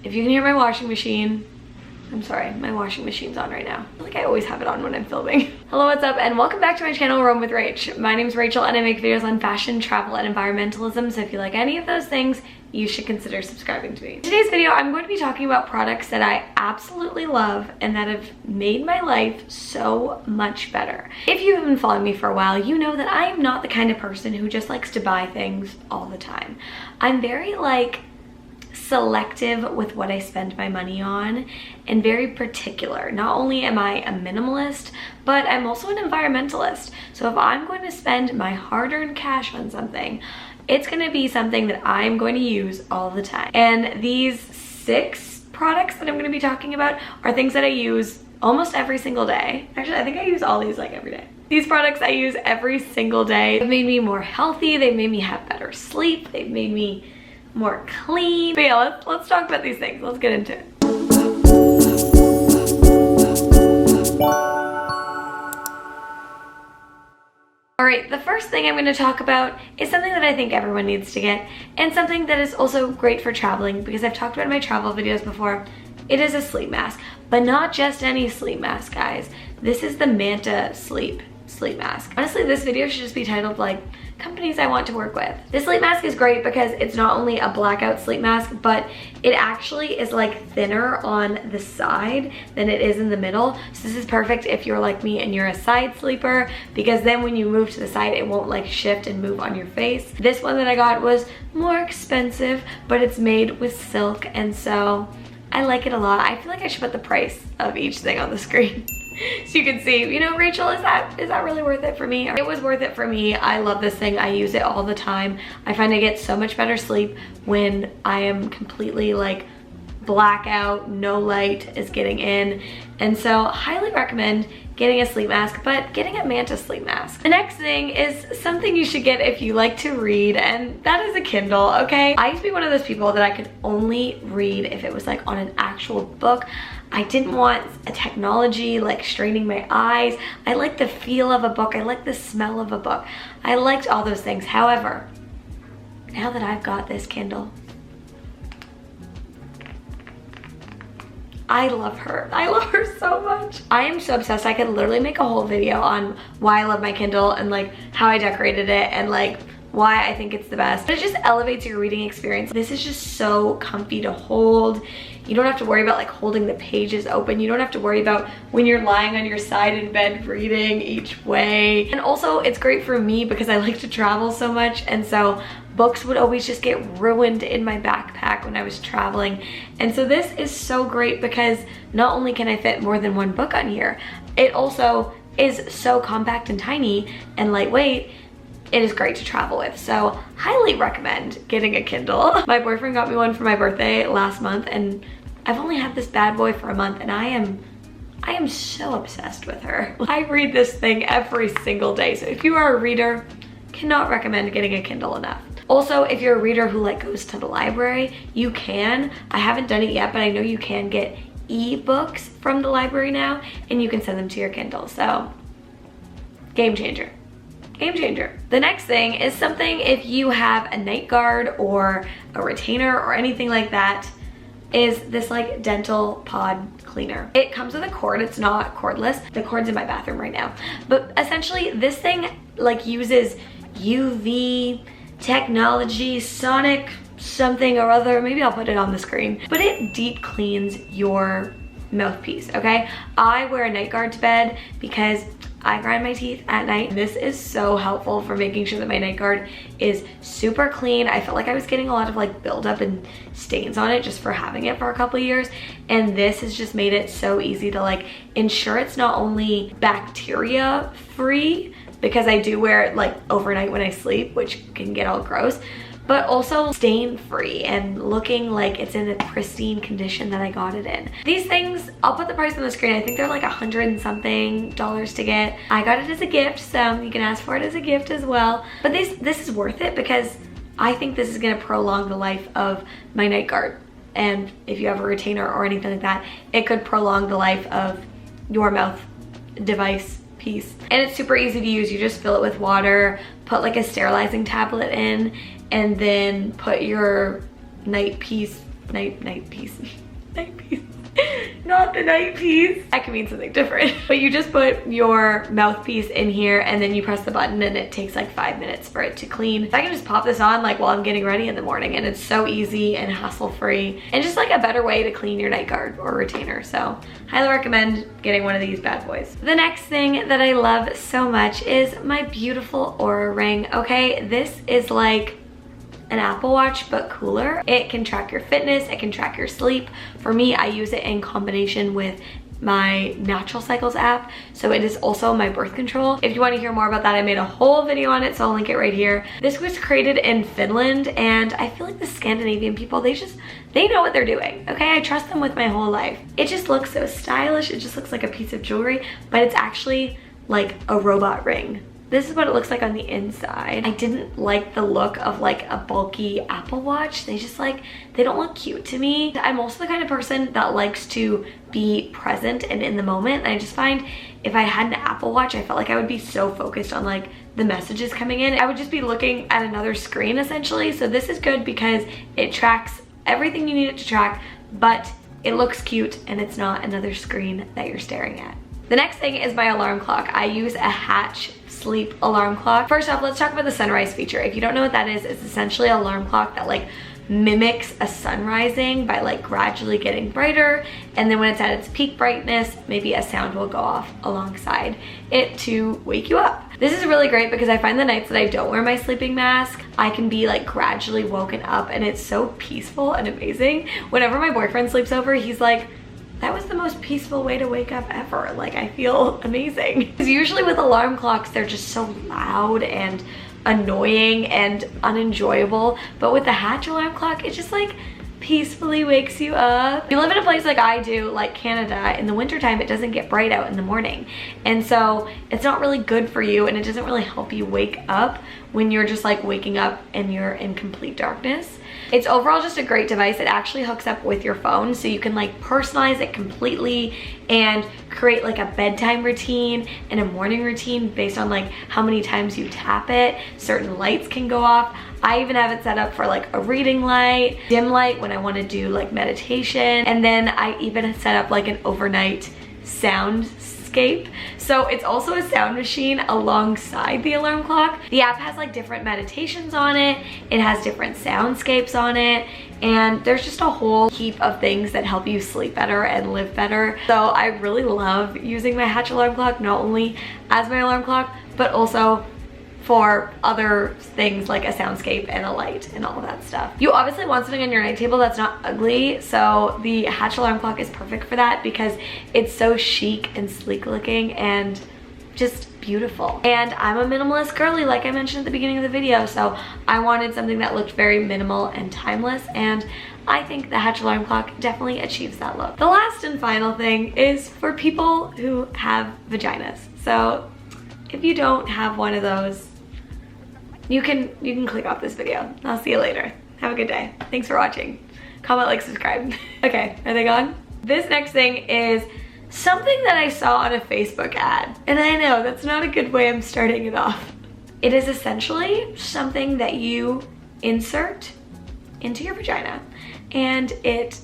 If you can hear my washing machine, I'm sorry, my washing machine's on right now. I feel like I always have it on when I'm filming. Hello, what's up, and welcome back to my channel, Roam with Rach. My name's Rachel, and I make videos on fashion, travel, and environmentalism, so if you like any of those things, you should consider subscribing to me. In today's video, I'm going to be talking about products that I absolutely love and that have made my life so much better. If you have been following me for a while, you know that I am not the kind of person who just likes to buy things all the time. I'm very selective with what I spend my money on and very particular. Not only am I a minimalist, but I'm also an environmentalist. So if I'm going to spend my hard-earned cash on something, it's going to be something that I'm going to use all the time. And these 6 products that I'm going to be talking about are things that I use almost every single day. Actually, I think I use all these like every day. These products I use every single day. They've made me more healthy. They've made me have better sleep. They've made me more clean. But yeah, let's talk about these things. Let's get into it. All right, the first thing I'm going to talk about is something that I think everyone needs to get, and something that is also great for traveling, because I've talked about in my travel videos before. It is a sleep mask, but not just any sleep mask, guys. This is the Manta sleep mask. Honestly, this video should just be titled like companies I want to work with. This sleep mask is great because it's not only a blackout sleep mask, but it actually is like thinner on the side than it is in the middle. So this is perfect if you're like me and you're a side sleeper, because then when you move to the side, it won't like shift and move on your face. This one that I got was more expensive, but it's made with silk, and so I like it a lot. I feel like I should put the price of each thing on the screen so you can see, you know, Rachel, is that really worth it for me? It was worth it for me. I love this thing. I use it all the time. I find I get so much better sleep when I am completely like blackout, no light is getting in. And so highly recommend getting a sleep mask, but getting a Manta sleep mask. The next thing is something you should get if you like to read, and that is a Kindle, okay? I used to be one of those people that I could only read if it was like on an actual book. I didn't want a technology like straining my eyes. I like the feel of a book. I like the smell of a book. I liked all those things. However, now that I've got this Kindle, I love her. I love her so much. I am so obsessed. I could literally make a whole video on why I love my Kindle and like how I decorated it and like why I think it's the best. But it just elevates your reading experience. This is just so comfy to hold. You don't have to worry about like holding the pages open. You don't have to worry about when you're lying on your side in bed reading each way. And also it's great for me because I like to travel so much, and so books would always just get ruined in my backpack when I was traveling. And so this is so great because not only can I fit more than one book on here, it also is so compact and tiny and lightweight. It is great to travel with, so highly recommend getting a Kindle. My boyfriend got me one for my birthday last month, and I've only had this bad boy for a month, and I am so obsessed with her. I read this thing every single day, so if you are a reader, cannot recommend getting a Kindle enough. Also, if you're a reader who like goes to the library, you can. I haven't done it yet, but I know you can get e-books from the library now, and you can send them to your Kindle, so game changer. Game changer. The next thing is something if you have a night guard or a retainer or anything like that, is this like dental pod cleaner. It comes with a cord, it's not cordless. The cord's in my bathroom right now. But essentially this thing like uses UV technology, sonic something or other, maybe I'll put it on the screen, but it deep cleans your mouthpiece, okay? I wear a night guard to bed because I grind my teeth at night. This is so helpful for making sure that my night guard is super clean. I felt like I was getting a lot of like buildup and stains on it just for having it for a couple years, and this has just made it so easy to like ensure it's not only bacteria free, because I do wear it like overnight when I sleep, which can get all gross, but also stain free and looking like it's in a pristine condition that I got it in. These things, I'll put the price on the screen. I think they're like $100 and something to get. I got it as a gift, so you can ask for it as a gift as well. But this is worth it because I think this is gonna prolong the life of my night guard. And if you have a retainer or anything like that, it could prolong the life of your mouth device piece. And it's super easy to use. You just fill it with water, put like a sterilizing tablet in, and then put your night piece night piece. Night piece. Not the night piece. That could mean something different. But you just put your mouthpiece in here and then you press the button and it takes like 5 minutes for it to clean. I can just pop this on like while I'm getting ready in the morning, and it's so easy and hassle-free and just like a better way to clean your night guard or retainer. So highly recommend getting one of these bad boys. The next thing that I love so much is my beautiful Oura Ring. Okay, this is like an Apple Watch but cooler. It can track your fitness, it can track your sleep. For me, I use it in combination with my Natural Cycles app, so it is also my birth control. If you want to hear more about that, I made a whole video on it, so I'll link it right here. This was created in Finland, and I feel like the Scandinavian people, they know what they're doing, okay? I trust them with my whole life. It just looks so stylish. It just looks like a piece of jewelry, but it's actually like a robot ring. This is what it looks like on the inside. I didn't like the look of like a bulky Apple Watch. They just like, they don't look cute to me. I'm also the kind of person that likes to be present and in the moment. And I just find if I had an Apple Watch, I felt like I would be so focused on like the messages coming in. I would just be looking at another screen essentially. So this is good because it tracks everything you need it to track, but it looks cute and it's not another screen that you're staring at. The next thing is my alarm clock. I use a Hatch sleep alarm clock. First off, let's talk about the sunrise feature. If you don't know what that is, it's essentially an alarm clock that like mimics a sun rising by like gradually getting brighter, and then when it's at its peak brightness, maybe a sound will go off alongside it to wake you up. This is really great because I find the nights that I don't wear my sleeping mask, I can be like gradually woken up, and it's so peaceful and amazing. Whenever my boyfriend sleeps over, he's like, that was the most peaceful way to wake up ever. Like, I feel amazing. Because usually with alarm clocks, they're just so loud and annoying and unenjoyable. But with the Hatch alarm clock, it just like peacefully wakes you up. If you live in a place like I do, like Canada, in the wintertime, it doesn't get bright out in the morning. And so it's not really good for you, and it doesn't really help you wake up when you're just like waking up and you're in complete darkness. It's overall just a great device. It actually hooks up with your phone, so you can like personalize it completely and create like a bedtime routine and a morning routine based on like how many times you tap it. Certain lights can go off. I even have it set up for like a reading light, dim light when I want to do like meditation, and then I even set up like an overnight soundscape. So it's also a sound machine alongside the alarm clock. The app has like different meditations on it. It has different soundscapes on it. And there's just a whole heap of things that help you sleep better and live better. So I really love using my Hatch alarm clock, not only as my alarm clock, but also for other things like a soundscape and a light and all of that stuff. You obviously want something on your night table that's not ugly, so the Hatch alarm clock is perfect for that because it's so chic and sleek looking and just beautiful. And I'm a minimalist girly, like I mentioned at the beginning of the video, so I wanted something that looked very minimal and timeless, and I think the Hatch alarm clock definitely achieves that look. The last and final thing is for people who have vaginas. So if you don't have one of those, you can click off this video. I'll see you later. Have a good day. Thanks for watching. Comment, like, subscribe. Okay, are they gone? This next thing is something that I saw on a Facebook ad. And I know that's not a good way I'm starting it off. It is essentially something that you insert into your vagina. And it's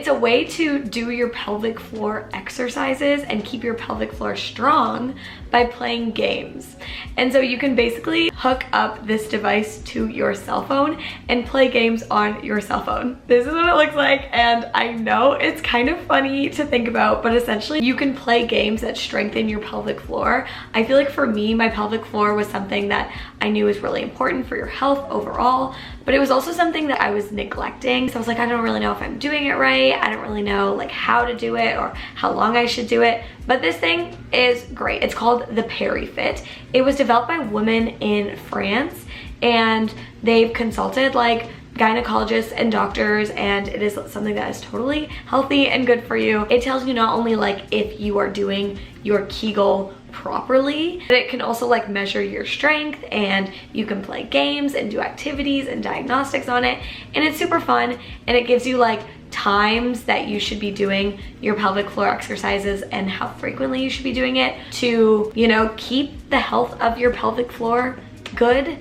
a way to do your pelvic floor exercises and keep your pelvic floor strong by playing games. And so you can basically hook up this device to your cell phone and play games on your cell phone. This is what it looks like, and I know it's kind of funny to think about, but essentially you can play games that strengthen your pelvic floor. I feel like for me, my pelvic floor was something that I knew was really important for your health overall, but it was also something that I was neglecting. So I was like, I don't really know if I'm doing it right. I don't really know like how to do it or how long I should do it. But this thing is great. It's called the PeriFit. It was developed by women in France, and they've consulted like gynecologists and doctors, and it is something that is totally healthy and good for you. It tells you not only like if you are doing your Kegel properly, but it can also like measure your strength, and you can play games and do activities and diagnostics on it, and it's super fun, and it gives you like times that you should be doing your pelvic floor exercises and how frequently you should be doing it to, you know, keep the health of your pelvic floor good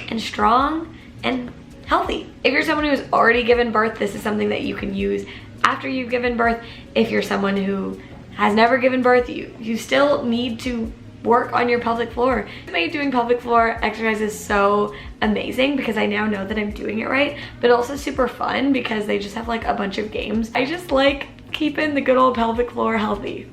and strong and healthy. If you're someone who's already given birth, this is something that you can use after you've given birth. If you're someone who has never given birth, you still need to work on your pelvic floor. Doing pelvic floor exercise is so amazing because I now know that I'm doing it right, but also super fun because they just have like a bunch of games. I just like keeping the good old pelvic floor healthy.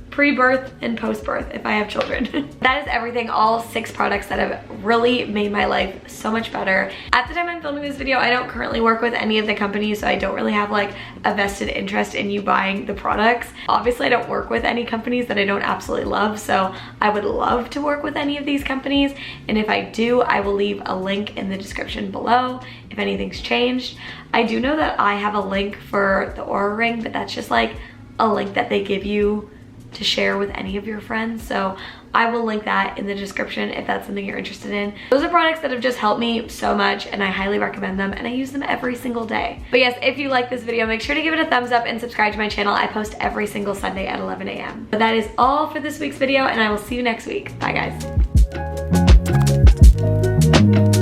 Pre-birth and post-birth if I have children. That is everything, all 6 products that have really made my life so much better. At the time I'm filming this video, I don't currently work with any of the companies, so I don't really have like a vested interest in you buying the products. Obviously I don't work with any companies that I don't absolutely love, so I would love to work with any of these companies, and if I do, I will leave a link in the description below if anything's changed. I do know that I have a link for the Oura Ring, but that's just like a link that they give you to share with any of your friends, so I will link that in the description if that's something you're interested in. Those are products that have just helped me so much and I highly recommend them, and I use them every single day. But yes, if you like this video, make sure to give it a thumbs up and subscribe to my channel. I post every single Sunday at 11 a.m. But that is all for this week's video, and I will see you next week. Bye guys.